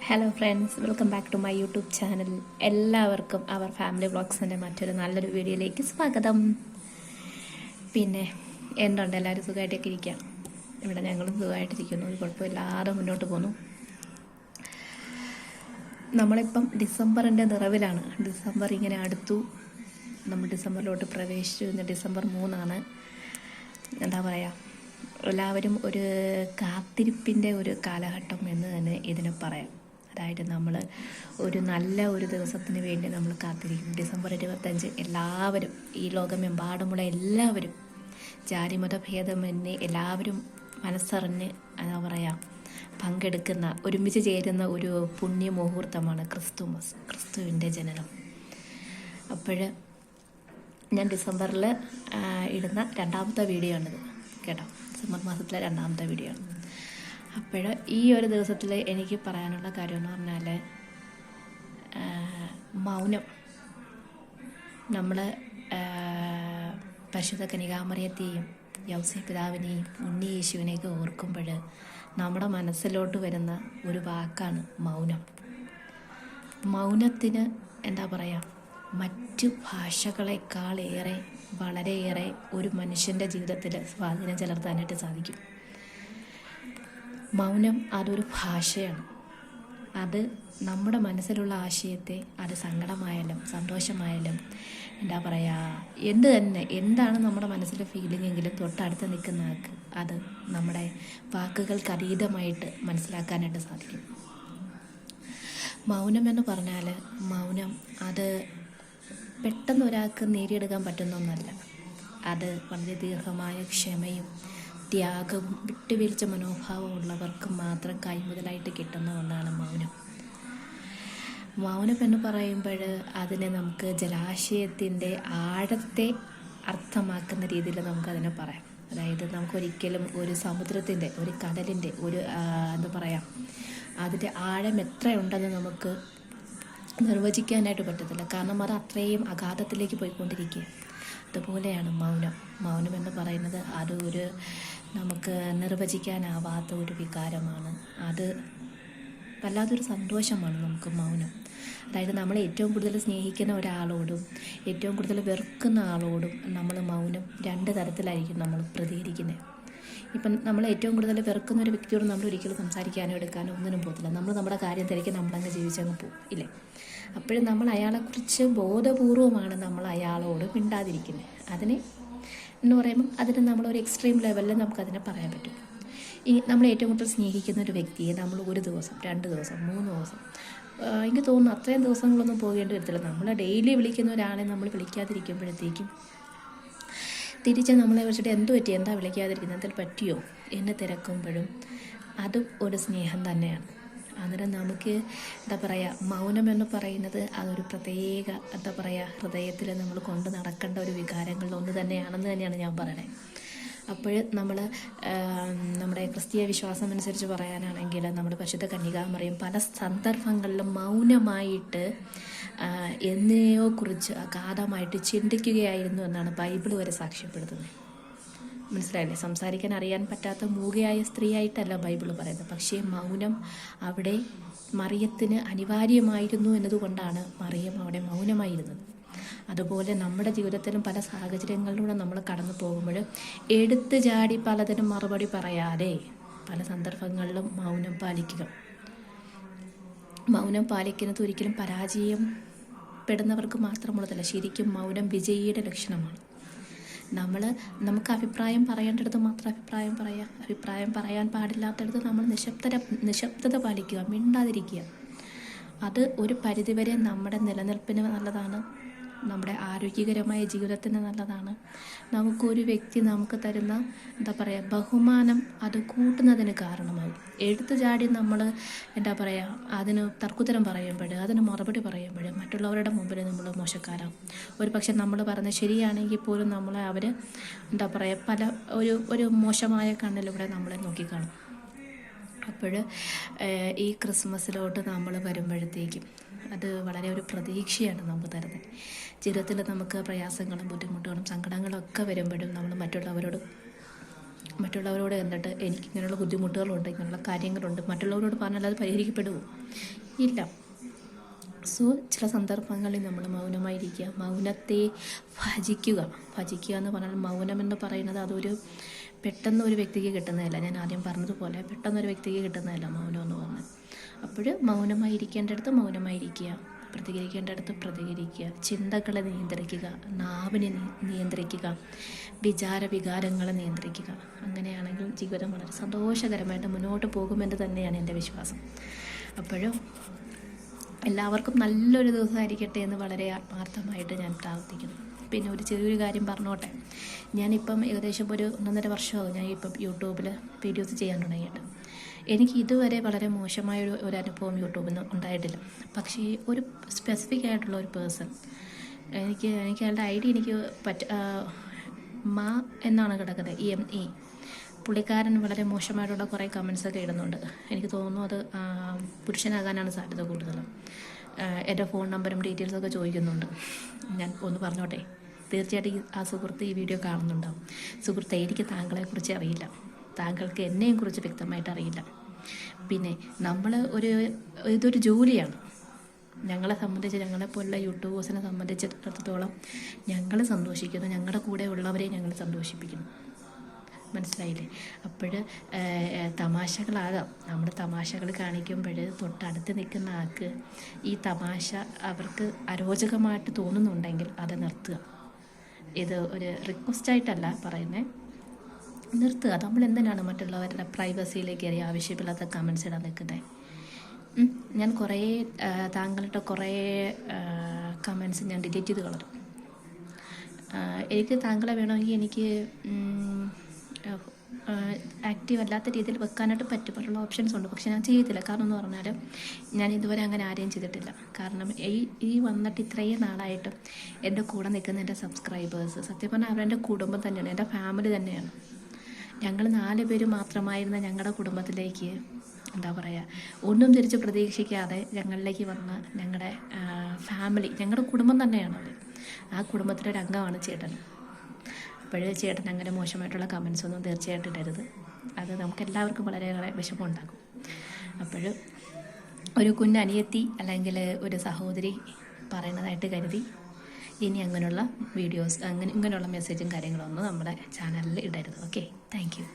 Hello friends, welcome back to my YouTube channel. എല്ലാവർക്കും our family വ്ളോഗ്സിൻ്റെ മറ്റൊരു നല്ലൊരു വീഡിയോയിലേക്ക് സ്വാഗതം. പിന്നെ എന്തുണ്ട്, എല്ലാവരും സുഖമായിട്ടൊക്കെ ഇരിക്കുക? ഇവിടെ ഞങ്ങളും സുഖമായിട്ടിരിക്കുന്നു, ഒരു കുഴപ്പമില്ലാതെ മുന്നോട്ട് പോകുന്നു. നമ്മളിപ്പം ഡിസംബറിൻ്റെ നിറവിലാണ്. ഡിസംബർ ഇങ്ങനെ അടുത്തു, നമ്മൾ ഡിസംബറിലോട്ട് പ്രവേശിച്ചു. ഇന്ന് ഡിസംബർ 3 എന്താ പറയുക, എല്ലാവരും ഒരു കാത്തിരിപ്പിൻ്റെ ഒരു കാലഘട്ടം എന്ന് തന്നെ ഇതിനെ പറയാം. അതായത് നമ്മൾ ഒരു നല്ല ഒരു ദിവസത്തിന് വേണ്ടി നമ്മൾ കാത്തിരിക്കും. ഡിസംബർ 25 എല്ലാവരും, ഈ ലോകമെമ്പാടുമുള്ള എല്ലാവരും, ജാതിമത ഭേദമന്യേ എല്ലാവരും മനസ്സറിഞ്ഞ് എന്താ പറയുക പങ്കെടുക്കുന്ന, ഒരുമിച്ച് ചേരുന്ന ഒരു പുണ്യ മുഹൂർത്തമാണ് ക്രിസ്തുമസ്, ക്രിസ്തുവിൻ്റെ ജനനം. അപ്പോൾ ഞാൻ ഡിസംബറിൽ ഇടുന്ന രണ്ടാമത്തെ വീഡിയോ ആണിത് കേട്ടോ. ഡിസംബർ മാസത്തിലെ രണ്ടാമത്തെ വീഡിയോ ആണ്. അപ്പോൾ ഈ ഒരു ദിവസത്തിൽ എനിക്ക് പറയാനുള്ള കാര്യം എന്ന് പറഞ്ഞാൽ, മൗനം. നമ്മൾ പരിശുദ്ധ കന്യകാമറിയത്തെയും യൗസേപ്പ് പിതാവിനെയും ഉണ്ണി യേശുവിനെയൊക്കെ ഓർക്കുമ്പോൾ നമ്മുടെ മനസ്സിലോട്ട് വരുന്ന ഒരു വാക്കാണ് മൗനം. മൗനത്തിന് എന്താ പറയുക, മറ്റു ഭാഷകളെക്കാളേറെ വളരെയേറെ ഒരു മനുഷ്യൻ്റെ ജീവിതത്തിൽ സ്വാധീനം ചെലുത്താനായിട്ട് സാധിക്കും. മൗനം അതൊരു ഭാഷയാണ്. അത് നമ്മുടെ മനസ്സിലുള്ള ആശയത്തെ, അത് സങ്കടമായാലും സന്തോഷമായാലും എന്താ പറയുക, എന്താണ് നമ്മുടെ മനസ്സിൽ ഫീലിംഗ് എങ്കിലും തൊട്ടടുത്ത് നിൽക്കുന്ന ആൾക്ക് അത് നമ്മുടെ വാക്കുകൾക്ക് അതീതമായിട്ട് മനസ്സിലാക്കാനായിട്ട് സാധിക്കും. മൗനം എന്ന് പറഞ്ഞാൽ, മൗനം അത് പെട്ടെന്ന് ഒരാൾക്ക് നേടിയെടുക്കാൻ പറ്റുന്ന ഒന്നല്ല. അത് വളരെ ദീർഘമായ ക്ഷമയും ത്യാഗവും വിട്ടുവീഴ്ച മനോഭാവം ഉള്ളവർക്ക് മാത്രം കൈമുതലായിട്ട് കിട്ടുന്ന ഒന്നാണ് മൗനം. മൗനം എന്ന് പറയുമ്പോൾ അതിനെ നമുക്ക് ജലാശയത്തിൻ്റെ ആഴത്തെ അർത്ഥമാക്കുന്ന രീതിയിൽ നമുക്കതിനെ പറയാം. അതായത് നമുക്കൊരിക്കലും ഒരു സമുദ്രത്തിൻ്റെ, ഒരു കടലിൻ്റെ ഒരു എന്താ പറയുക, അതിൻ്റെ ആഴം എത്രയുണ്ടെന്ന് നമുക്ക് നിർവചിക്കാനായിട്ട് പറ്റത്തില്ല. കാരണം അത് അത്രയും അഗാധത്തിലേക്ക് പോയിക്കൊണ്ടിരിക്കുക. അതുപോലെയാണ് മൗനം. മൗനം എന്ന് പറയുന്നത് അത് ഒരു നമുക്ക് നിർവചിക്കാനാവാത്ത ഒരു വികാരമാണ്. അത് വല്ലാത്തൊരു സന്തോഷമാണ് നമുക്ക് മൗനം. അതായത് നമ്മൾ ഏറ്റവും കൂടുതൽ സ്നേഹിക്കുന്ന ഒരാളോടും ഏറ്റവും കൂടുതൽ വെറുക്കുന്ന ആളോടും നമ്മൾ മൗനം 2 തരത്തിലായിരിക്കും നമ്മൾ പ്രതികരിക്കുന്നത്. ഇപ്പം നമ്മൾ ഏറ്റവും കൂടുതൽ വെറുക്കുന്ന ഒരു വ്യക്തിയോട് നമ്മൾ ഒരിക്കലും സംസാരിക്കാനോ എടുക്കാനോ ഒന്നിനും പോകത്തില്ല. നമ്മൾ നമ്മുടെ കാര്യം തിരക്കി നമ്മളങ്ങ് ജീവിച്ചങ്ങ് പോകും, ഇല്ലേ? അപ്പോഴും നമ്മൾ അയാളെക്കുറിച്ച് ബോധപൂർവമാണ് നമ്മൾ അയാളോട് മിണ്ടാതിരിക്കുന്നത്. അതിന് എന്ന് പറയുമ്പം അതിന് നമ്മളൊരു എക്സ്ട്രീം ലെവലിൽ നമുക്കതിനെ പറയാൻ പറ്റും. ഈ നമ്മൾ ഏറ്റവും കൂടുതൽ സ്നേഹിക്കുന്ന ഒരു വ്യക്തിയെ നമ്മൾ 1 ദിവസം 2 ദിവസം 3 ദിവസം, എനിക്ക് തോന്നുന്നു അത്രയും ദിവസങ്ങളൊന്നും പോകേണ്ടി വരത്തില്ല. നമ്മൾ ഡെയിലി വിളിക്കുന്ന ഒരാളെ നമ്മൾ വിളിക്കാതിരിക്കുമ്പോഴത്തേക്കും തിരിച്ച് നമ്മളെ വെച്ചിട്ട് എന്ത് പറ്റി, എന്താ വിളിക്കാതിരിക്കുന്നത്, എന്തെങ്കിലും പറ്റിയോ എന്ന് തിരക്കുമ്പോഴും അതും ഒരു സ്നേഹം തന്നെയാണ്. അന്നേരം നമുക്ക് എന്താ പറയുക, മൗനം എന്ന് പറയുന്നത് അതൊരു പ്രത്യേക എന്താ പറയുക, ഹൃദയത്തിൽ നമ്മൾ കൊണ്ട് നടക്കേണ്ട ഒരു വികാരങ്ങളിൽ ഒന്ന് തന്നെയാണെന്ന് തന്നെയാണ് ഞാൻ പറയണേ. അപ്പോൾ നമ്മൾ നമ്മുടെ ക്രിസ്തീയ വിശ്വാസം അനുസരിച്ച് പറയാനാണെങ്കിൽ, നമ്മുടെ പരിശുദ്ധ കന്യകാമറിയം പല സന്ദർഭങ്ങളിലും മൗനമായിട്ട് എന്നെയോ കുറിച്ച് അഗാധമായിട്ട് ചിന്തിക്കുകയായിരുന്നു എന്നാണ് ബൈബിൾ വരെ സാക്ഷ്യപ്പെടുത്തുന്നത്. മനസ്സിലായില്ലേ? സംസാരിക്കാൻ അറിയാൻ പറ്റാത്ത മൂകയായ സ്ത്രീയായിട്ടല്ല ബൈബിൾ പറയുന്നത്. പക്ഷേ മൗനം അവിടെ മറിയത്തിന് അനിവാര്യമായിരുന്നു എന്നതുകൊണ്ടാണ് മറിയം അവിടെ മൗനമായിരുന്നത്. അതുപോലെ നമ്മുടെ ജീവിതത്തിലും പല സാഹചര്യങ്ങളിലൂടെ നമ്മൾ കടന്നു പോകുമ്പോൾ എടുത്തു ചാടി പലതിനും മറുപടി പറയാതെ പല സന്ദർഭങ്ങളിലും മൗനം പാലിക്കുക. മൗനം പാലിക്കുന്നത് ഒരിക്കലും പരാജയം പെടുന്നവർക്ക് മാത്രമുള്ളതല്ല. ശരിക്കും മൗനം വിജയിയുടെ ലക്ഷണമാണ്. നമുക്ക് അഭിപ്രായം പറയേണ്ടടുത്ത് മാത്രം അഭിപ്രായം പറയാൻ പാടില്ലാത്തടത്ത് നമ്മൾ നിശബ്ദത പാലിക്കുക, മിണ്ടാതിരിക്കുക. അത് ഒരു പരിധിവരെ നമ്മുടെ നിലനിൽപ്പിന് നല്ലതാണ്, നമ്മുടെ ആരോഗ്യകരമായ ജീവിതത്തിന് നല്ലതാണ്. നമുക്കൊരു വ്യക്തി നമുക്ക് തരുന്ന എന്താ പറയുക ബഹുമാനം അത് കൂട്ടുന്നതിന് കാരണമാകും. എടുത്തു ചാടി നമ്മൾ എന്താ പറയുക അതിന് തർക്കുത്തരം പറയുമ്പോൾ, അതിന് മറുപടി പറയുമ്പോൾ മറ്റുള്ളവരുടെ മുമ്പിൽ നമ്മൾ മോശക്കാരാകും. ഒരു പക്ഷെ നമ്മൾ പറഞ്ഞത് ശരിയാണെങ്കിൽ പോലും നമ്മളെ അവർ എന്താ പറയുക പല ഒരു മോശമായ കണ്ണിലൂടെ നമ്മളെ നോക്കിക്കാണും. അപ്പോൾ ഈ ക്രിസ്മസിലോട്ട് നമ്മൾ വരുമ്പോഴത്തേക്കും അത് വളരെ ഒരു പ്രതീക്ഷയാണ് നമുക്ക് തരുന്നത്. ജീവിതത്തിൽ നമുക്ക് പ്രയാസങ്ങളും ബുദ്ധിമുട്ടുകളും സങ്കടങ്ങളും ഒക്കെ വരുമ്പോഴും നമ്മൾ മറ്റുള്ളവരോട് മറ്റുള്ളവരോട് എന്നിട്ട് എനിക്ക് ഇങ്ങനെയുള്ള ബുദ്ധിമുട്ടുകളുണ്ട്, ഇങ്ങനെയുള്ള കാര്യങ്ങളുണ്ട്, മറ്റുള്ളവരോട് പറഞ്ഞാൽ അത് പരിഹരിക്കപ്പെടുമോ? ഇല്ല. സോ ചില സന്ദർഭങ്ങളിൽ നമ്മൾ മൗനമായിരിക്കുക, മൗനത്തെ ഭജിക്കുക എന്ന് പറഞ്ഞാൽ മൗനമെന്ന് പറയുന്നത് അതൊരു പെട്ടെന്ന് ഒരു വ്യക്തിക്ക് കിട്ടുന്നതല്ല. ഞാൻ ആദ്യം പറഞ്ഞതുപോലെ പെട്ടെന്നൊരു വ്യക്തിക്ക് കിട്ടുന്നതല്ല മൗനം എന്ന് പറഞ്ഞാൽ. അപ്പോൾ മൗനമായിരിക്കേണ്ടടുത്ത് മൗനമായിരിക്കുക, പ്രതികരിക്കേണ്ടടുത്ത് പ്രതികരിക്കുക, ചിന്തകളെ നിയന്ത്രിക്കുക, നാവിനെ നിയന്ത്രിക്കുക, വികാരങ്ങളെ നിയന്ത്രിക്കുക. അങ്ങനെയാണെങ്കിൽ ജീവിതം വളരെ സന്തോഷകരമായിട്ട് മുന്നോട്ട് പോകുമെന്ന് തന്നെയാണ് എൻ്റെ വിശ്വാസം. അപ്പോഴും എല്ലാവർക്കും നല്ലൊരു ദിവസമായിരിക്കട്ടെ എന്ന് വളരെ ആത്മാർത്ഥമായിട്ട് ഞാൻ പ്രാർത്ഥിക്കുന്നു. പിന്നെ ഒരു ചെറിയൊരു കാര്യം പറഞ്ഞോട്ടെ. ഞാനിപ്പം ഏകദേശം ഒരു 1.5 വർഷമാകും ഞാൻ ഇപ്പം യൂട്യൂബിൽ വീഡിയോസ് ചെയ്യാൻ തുടങ്ങിയിട്ട്. എനിക്ക് ഇതുവരെ വളരെ മോശമായ ഒരു അനുഭവം യൂട്യൂബിൽ നിന്ന് ഉണ്ടായിട്ടില്ല. പക്ഷേ ഒരു സ്പെസിഫിക് ആയിട്ടുള്ള ഒരു പേഴ്സൺ എനിക്ക് അയാളുടെ ഐ ഡി എനിക്ക് മാ എന്നാണ് കിടക്കുന്നത്, EME. പുള്ളിക്കാരൻ വളരെ മോശമായിട്ടുള്ള കുറേ കമൻസൊക്കെ ഇടുന്നുണ്ട്. എനിക്ക് തോന്നുന്നു അത് പുരുഷനാകാനാണ് സാധ്യത കൂടുതലും. എൻ്റെ ഫോൺ നമ്പറും ഡീറ്റെയിൽസൊക്കെ ചോദിക്കുന്നുണ്ട്. ഞാൻ ഒന്ന് പറഞ്ഞോട്ടെ, തീർച്ചയായിട്ടും ആ സുഹൃത്ത് ഈ വീഡിയോ കാണുന്നുണ്ടാവും. സുഹൃത്തെ, എനിക്ക് താങ്കളെക്കുറിച്ച് അറിയില്ല, താങ്കൾക്ക് എന്നെയും കുറിച്ച് വ്യക്തമായിട്ട് അറിയില്ല. പിന്നെ നമ്മൾ ഇതൊരു ജോലിയാണ്. ഞങ്ങളെ സംബന്ധിച്ച്, ഞങ്ങളെപ്പോലുള്ള യൂട്യൂബേഴ്സിനെ സംബന്ധിച്ചിടത്തോളം ഞങ്ങൾ സന്തോഷിക്കുന്നു, ഞങ്ങളുടെ കൂടെ ഉള്ളവരെ ഞങ്ങൾ സന്തോഷിപ്പിക്കുന്നു. മനസ്സിലായില്ലേ? അപ്പോൾ തമാശകളാകാം. നമ്മൾ തമാശകൾ കാണിക്കുമ്പോൾ തൊട്ടടുത്ത് നിൽക്കുന്ന ആൾക്ക് ഈ തമാശ അവർക്ക് അരോചകമായിട്ട് തോന്നുന്നുണ്ടെങ്കിൽ അത് നിർത്തുക. ഇത് ഒരു റിക്വസ്റ്റായിട്ടല്ല പറയുന്നത്, നിർത്തുക. നമ്മൾ എന്തിനാണ് മറ്റുള്ളവരുടെ പ്രൈവസിയിലേക്ക് കയറി ആവശ്യമില്ലാത്ത കമൻസ് ഇടാൻ നിൽക്കുന്നത്? ഞാൻ താങ്കളുടെ കുറേ കമൻസ് ഞാൻ ഡിലീറ്റ് ചെയ്ത് കളഞ്ഞു. എനിക്ക് താങ്കളെ വേണമെങ്കിൽ എനിക്ക് ആക്റ്റീവ് അല്ലാത്ത രീതിയിൽ വെക്കാനായിട്ട് പറ്റും, പറ്റുള്ള ഓപ്ഷൻസ് ഉണ്ട്. പക്ഷെ ഞാൻ ചെയ്യത്തില്ല. കാരണം എന്ന് പറഞ്ഞാൽ ഞാൻ ഇതുവരെ അങ്ങനെ ആരെയും ചെയ്തിട്ടില്ല. കാരണം ഈ വന്നിട്ട് ഇത്രയും നാളായിട്ട് എൻ്റെ കൂടെ നിൽക്കുന്ന എൻ്റെ സബ്സ്ക്രൈബേഴ്സ് സത്യം പറഞ്ഞാൽ അവരെൻ്റെ കുടുംബം തന്നെയാണ്, എൻ്റെ ഫാമിലി തന്നെയാണ്. ഞങ്ങൾ 4 പേര് മാത്രമായിരുന്ന ഞങ്ങളുടെ കുടുംബത്തിലേക്ക് എന്താ പറയുക, ഒന്നും തിരിച്ച് പ്രതീക്ഷിക്കാതെ ഞങ്ങളിലേക്ക് വന്ന ഞങ്ങളുടെ ഫാമിലി, ഞങ്ങളുടെ കുടുംബം തന്നെയാണ് അവർ. ആ കുടുംബത്തിലൊരു അംഗമാണ് ചേട്ടൻ. അപ്പോഴേ ചേട്ടൻ അങ്ങനെ മോശമായിട്ടുള്ള കമൻസ് ഒന്നും തീർച്ചയായിട്ടും ഇടരുത്. അത് നമുക്കെല്ലാവർക്കും വളരെയേറെ വിഷമമുണ്ടാക്കും. അപ്പോൾ ഒരു കുഞ്ഞനിയത്തി അല്ലെങ്കിൽ ഒരു സഹോദരി പറയുന്നതായിട്ട് കരുതി ഇനി അങ്ങനെയുള്ള വീഡിയോസ് ഇങ്ങനെയുള്ള മെസ്സേജും കാര്യങ്ങളൊന്നും നമ്മുടെ ചാനലിൽ ഇടരുത്. Okay, thank you.